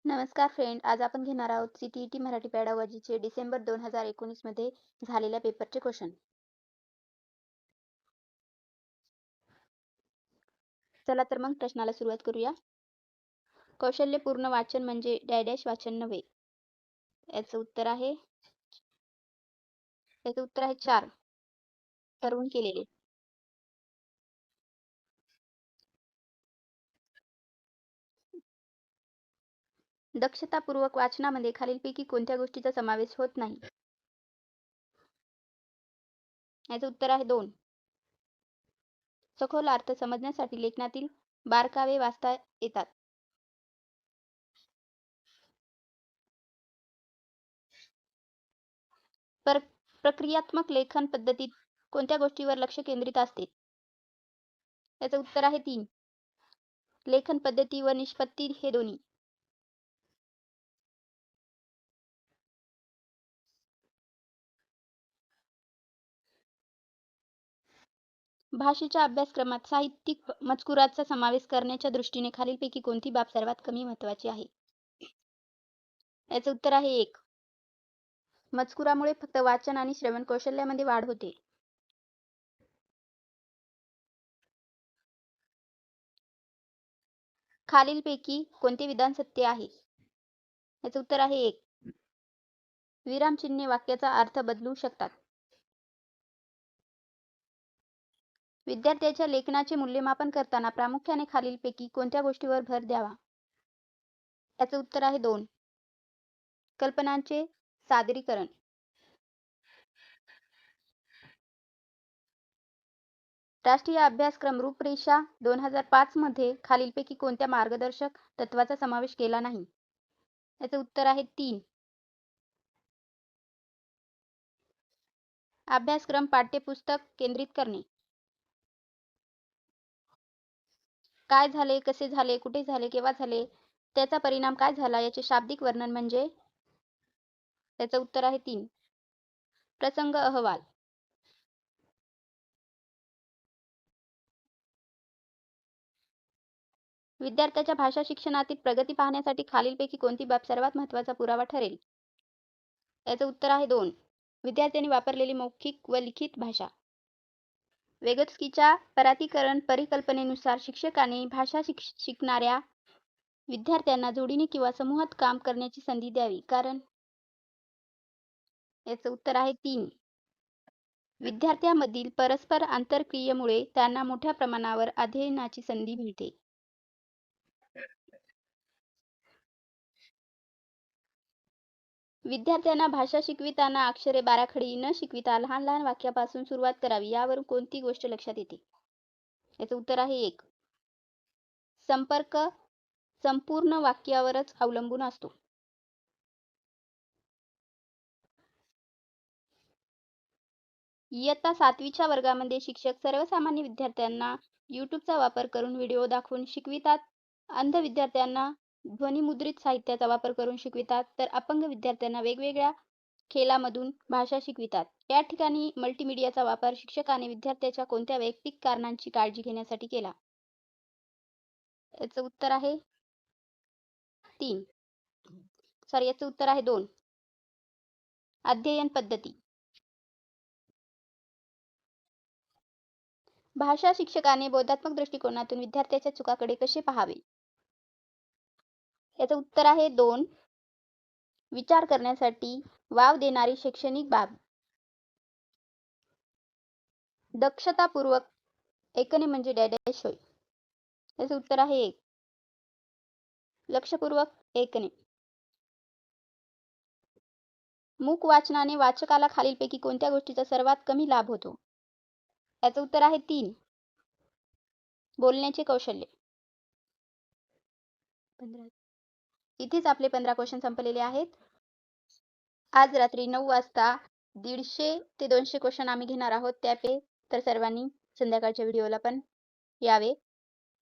नमस्कार फ्रेंड, आज आपण घेणार आहोत CTET मराठी पॅडागॉजीचे डिसेंबर 2019 मध्ये झालेल्या पेपरचे क्वेश्चन. चला तर मग प्रश्नाला सुरुवात करूया. कौशल्यपूर्ण वाचन म्हणजे डॅश वाचन नव्हे. याचं उत्तर आहे 4 ठरवून केलेले. दक्षतापूर्वक वाचनामध्ये खालीलपैकी कोणत्या गोष्टीचा समावेश होत नाही? याचं उत्तर आहे 2. सखोल अर्थ समजण्यासाठी लेखनातील बारकावे वाचता येतात. प्रक्रियात्मक लेखन पद्धतीत कोणत्या गोष्टीवर लक्ष केंद्रित असते? याचं उत्तर आहे 3. लेखन पद्धती व निष्पत्ती हे दोन्ही. भाषेच्या अभ्यासक्रमात साहित्यिक मजकुराचा समावेश करण्याच्या दृष्टीने खालीलपैकी कोणती बाब सर्वात कमी महत्त्वाची आहे? याचं उत्तर आहे 1. मजकुरामुळे फक्त वाचन आणि श्रवण कौशल्यामध्ये वाढ होते. खालीलपैकी कोणते विधान सत्य आहे? याचं उत्तर आहे 1. विरामचिन्हे वाक्याचा अर्थ बदलू शकतात. विद्यार्थ्याच्या लेखनाचे मूल्यमापन करताना प्रामुख्याने खालीलपैकी कोणत्या गोष्टीवर भर द्यावा? याचं उत्तर आहे 2. कल्पनांचे सादरीकरण. राष्ट्रीय अभ्यासक्रम रूपरेषा 2005 मध्ये खालीलपैकी कोणत्या मार्गदर्शक तत्वाचा समावेश केला नाही? याचे उत्तर आहे 3. अभ्यासक्रम पाठ्यपुस्तक केंद्रित करणे. काय झाले, कसे झाले, कुठे झाले, केव्हा झाले, त्याचा परिणाम काय झाला याचे शाब्दिक वर्णन म्हणजे? त्याचं उत्तर आहे 3. प्रसंग अहवाल. विद्यार्थ्याच्या भाषा शिक्षणातील प्रगती पाहण्यासाठी खालीलपैकी कोणती बाब सर्वात महत्त्वाचा पुरावा ठरेल? याचं उत्तर आहे 2. विद्यार्थ्यांनी वापरलेली मौखिक व लिखित भाषा. वेगोत्स्कीच्या परातीकरण परिकल्पनेनुसार शिक्षकाने भाषा शिकणाऱ्या विद्यार्थ्यांना जोडीने किंवा समूहात काम करण्याची संधी द्यावी. कारण? याचं उत्तर आहे 3. विद्यार्थ्यांमधील परस्पर आंतरक्रियेमुळे त्यांना मोठ्या प्रमाणावर अध्ययनाची संधी मिळते. विद्यार्थ्यांना भाषा शिकविताना अक्षरे बाराखडी न शिकविता लहान लहान वाक्यापासून सुरुवात करावी. यावरून कोणती गोष्ट लक्षात येते? याचं उत्तर आहे 1. संपर्क संपूर्ण वाक्यावरच अवलंबून असतो. इयत्ता 7वीच्या वर्गामध्ये शिक्षक सर्वसामान्य विद्यार्थ्यांना YouTubeचा वापर करून व्हिडिओ दाखवून शिकवितात. अंध विद्यार्थ्यांना ध्वनिमुद्रित साहित्याचा वापर करून शिकवितात, तर अपंग विद्यार्थ्यांना वेगवेगळ्या खेळामधून भाषा शिकवितात. या ठिकाणी मल्टीमीडियाचा वापर शिक्षकाने विद्यार्थ्याच्या कोणत्या वैयक्तिक कारणांची काळजी घेण्यासाठी केला? याचं उत्तर आहे 3. याचं उत्तर आहे 2. अध्ययन पद्धती. भाषा शिक्षकाने बोधात्मक दृष्टिकोनातून विद्यार्थ्याच्या चुकाकडे कसे पाहावे? याचं उत्तर आहे 2. विचार करण्यासाठी वाव देणारी शैक्षणिक बाब. दक्षतापूर्वक ऐकणे म्हणजे डॅश होय. याचं उत्तर आहे 1. लक्षपूर्वक ऐकणे. मूक वाचनाने वाचकाला खालीलपैकी कोणत्या गोष्टीचा सर्वात कमी लाभ होतो? याचं उत्तर आहे 3. बोलण्याचे कौशल्य. इथेच आपले 15 क्वेश्चन संपलेले आहेत. आज रात्री 9 वाजता 150 ते 200 क्वेश्चन आम्ही घेणार आहोत. तर सर्वांनी संध्याकाळच्या व्हिडिओला पण यावे.